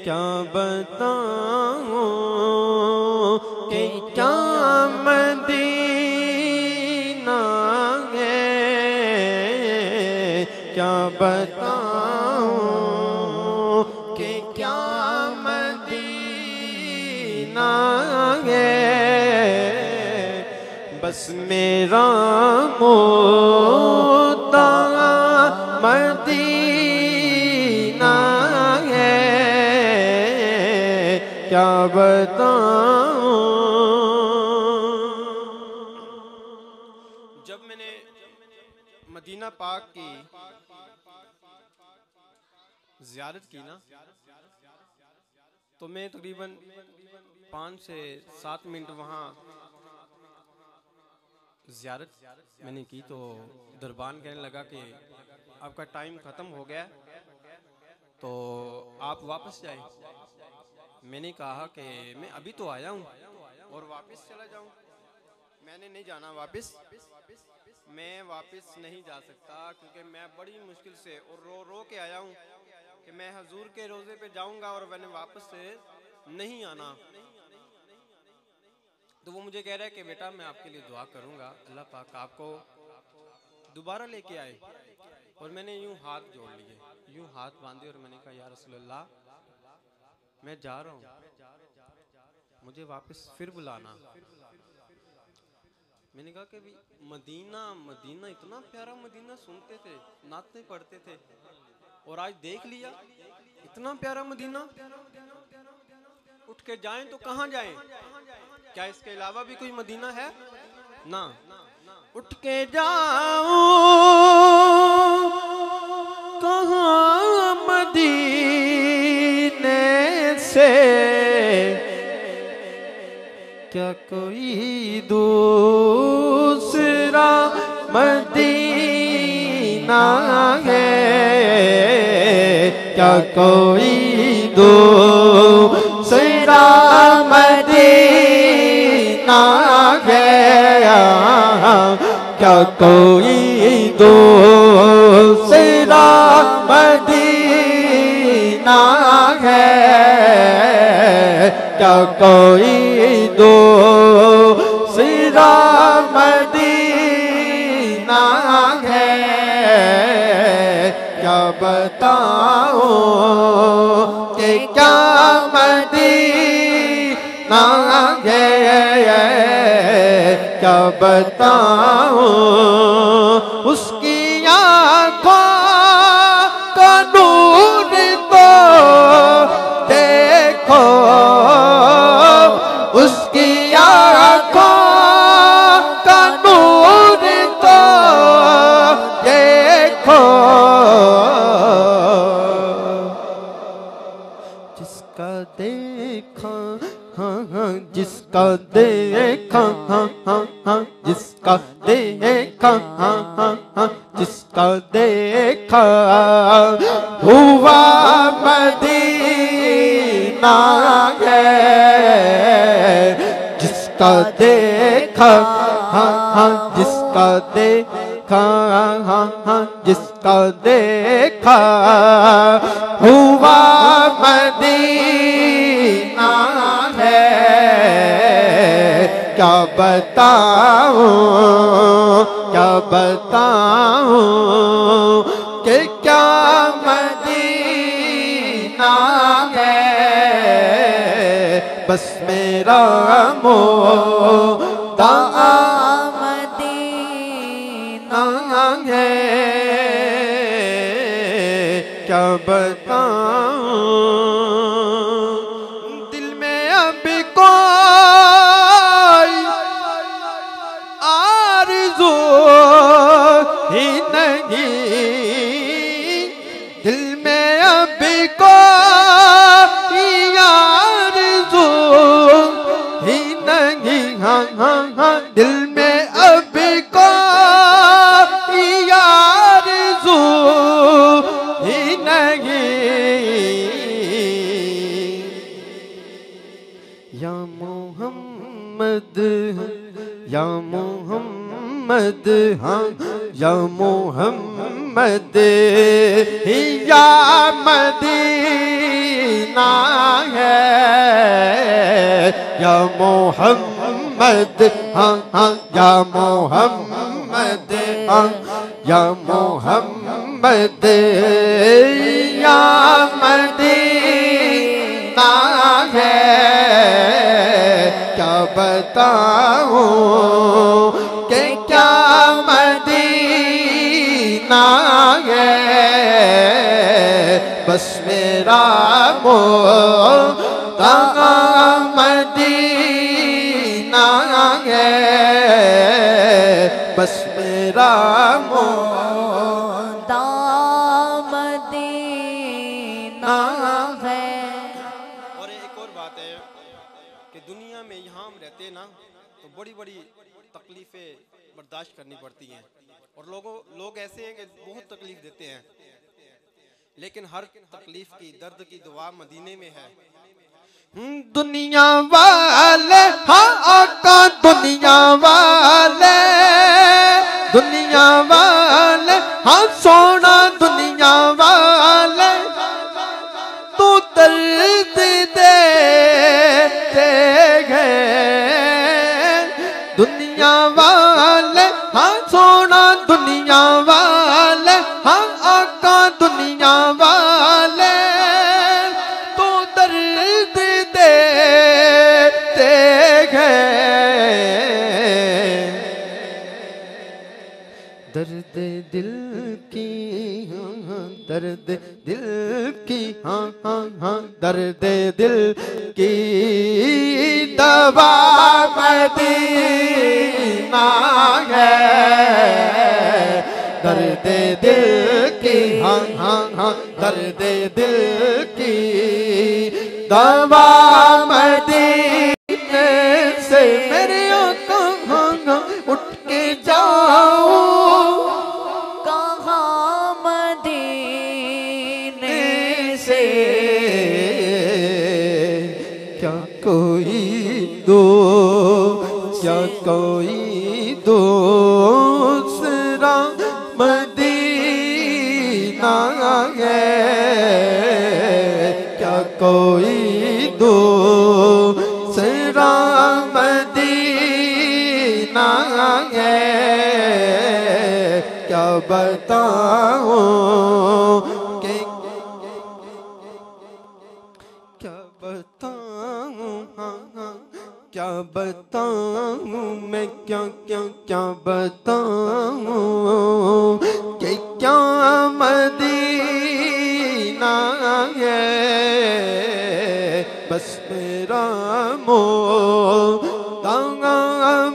क्या बताऊं कि क्या मदीना है, क्या बताऊं कि क्या मदीना है। बस मेरा मुद्दा मदीना है, क्या बताऊं। जब मैंने मदीना पाक की ज़ियारत की ना, तो मैं तकरीबन 5 से 7 मिनट वहाँ ज़ियारत मैंने की। तो दरबान कहने लगा कि आपका टाइम ख़त्म हो गया, तो आप वापस जाएं। मैंने कहा कि मैं अभी तो आया हूँ और वापस चला जाऊँ, मैंने नहीं जाना वापस, मैं वापस नहीं जा सकता, क्योंकि मैं बड़ी मुश्किल से और रो रो के आया हूँ कि मैं हजूर के रोज़े पे जाऊँगा और मैंने वापस से नहीं आना। तो वो मुझे कह रहा है कि बेटा मैं आपके लिए दुआ करूँगा, अल्लाह पाक आपको दोबारा लेके आए। और मैंने यूँ हाथ जोड़ लिए, यूँ हाथ बांधे और मैंने कहा या रसूलल्लाह मैं जा रहा हूँ, मुझे वापस फिर बुलाना। मैंने कहा कि मदीना मदीना इतना प्यारा मदीना, सुनते थे, नाते पढ़ते थे, और आज देख लिया इतना प्यारा मदीना। उठ के जाएं तो कहाँ जाएं? क्या इसके अलावा भी कोई मदीना है? ना। उठ के जाऊं कहाँ मदीने से, क्या कोई दूसरा मदीना है, क्या कोई दूसरा मदीना है, क्या कोई दूसरा मदीना है, क्या कोई दूसरा मदीना है, क्या बताऊं कि क्या मदीना है, क्या बताऊं। उसकी आँखों का नूर तो देखो, उसकी आँखों का नूर तो देखो, जिसका देखा हाँ हाँ, जिसका देखा हाँ हाँ हाँ, जिसका देखा हाँ हाँ हाँ, जिसका देखा हुआ मदीना है, जिसका देखा हाँ हाँ, जिसका देखा हाँ हाँ, जिसका देखा हुआ मदीना है, क्या बताऊं, क्या बताऊं कि क्या मदीना है। बस मेरा मुद्दा मदीना है, क्या बताऊं। दिल में अब कोई आरज़ू ही नहीं, दिल में अब कोई आरज़ू ही नहीं, हाँ हाँ हाँ, दिल में अब कोई आरज़ू ही नहीं। या मोहम्मद या मोहम्मद हाँ, या मोहम्मद मोहम्मद या मदीना है, या मोहम्मद हाँ हाँ या मोहम्मद हाँ या मोहम्मद या मदीना है। क्या बताऊं कि क्या मदीना है, बस मेरा मोहता मदीना है, बस मेरा मोहता मदीना है। और एक और बात है कि दुनिया में यहाँ हम रहते हैं ना, तो बड़ी बड़ी तकलीफें बर्दाश्त करनी पड़ती हैं, और लोग ऐसे हैं कि बहुत तकलीफ देते हैं, लेकिन हर तकलीफ की दर्द की दवा मदीने में है। दुनिया वाले हाँ आका दुनिया वाले, दुनिया वाले हाँ सोना दुनिया वाले, तू दर्द देते गए। दुनिया वाले हाँ सोना दुनिया वाले हाँ आका दुनिया वाले, तो दर्द देते गए। दर्द दिल की दर्द दिल की हाँ हाँ हाँ दर्द दिल की दवा मदीना है, दर्द दिल की हाँ हाँ हाँ दर्द दिल की दवा मदीने से। मेरे आंखों हाँ उठ के जाओ कहाँ मदीने से, क्या कोई दो क्या कोई दूसरा मदीना है, क्या कोई दूसरा मदीना है। क्या बताऊं कि क्या बताऊं हाँ हाँ क्या बताऊं मैं क्या क्या क्या बताऊं कि क्या मदीना है, बस मेरा मोहता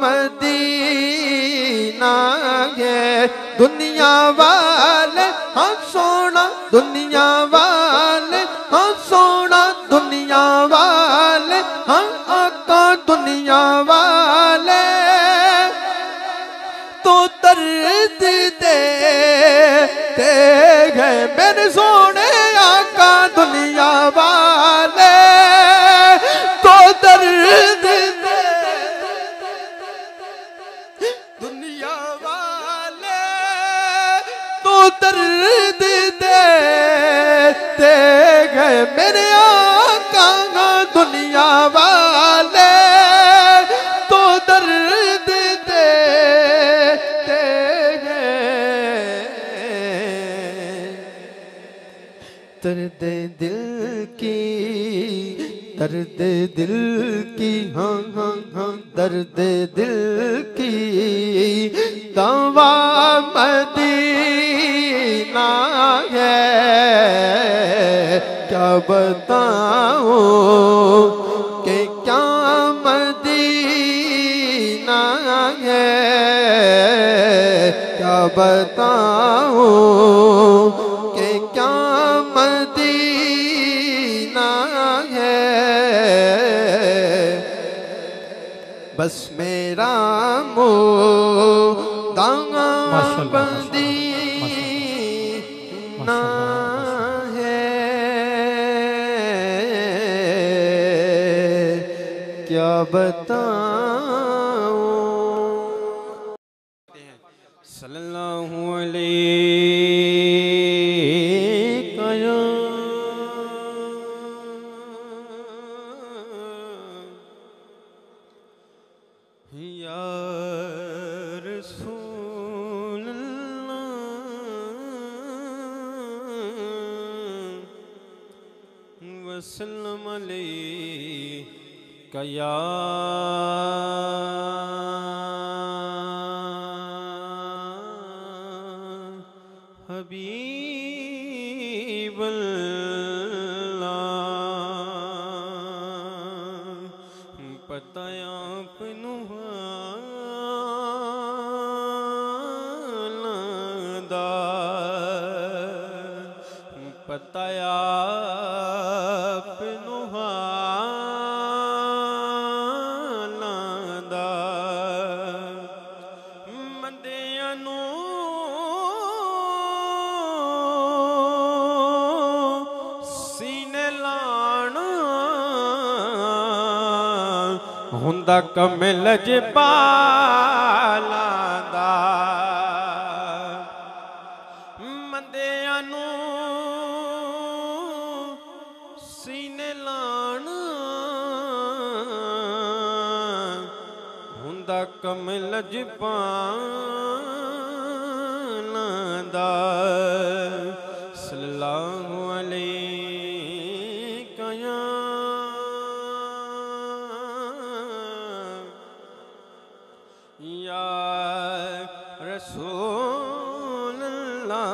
मदीना है। दुनिया वाले हाँ सोना दुनिया वाले हाँ सोना दुनिया वाले हाँ आका दुनिया वाले, तो दर्द देते गए। मेरे सोने आका दुनिया वाले, तो दर्द दुनिया वाले, तो दर्द देते गए। मेरे आका दुनिया वाले, तो दर्द देते गए। दर्द दिल की दर्द दिल की हाँ हाँ हाँ दर्द दिल की दवा मदीना है। क्या बताऊं कि क्या मदीना है, क्या बताऊं कि क्या मदीना है, बस मेरा मोहता मदीना है। क्या बताऊं। सल्लल्लाहु अलैहि वसल्लम अलैका या हबीब अल्लाह। पता आपनु पता आपनु हालांदा मंदियां नूं सीने लाना हुंदा कमिल जबालांदा मंदियां नूं सीने लाना हुंदा कमिल जबालांदा। सल्लल्लाहु अलैका या रसूल अल्लाह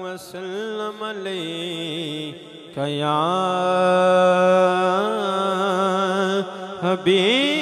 वसल्लम अलैका या हबीब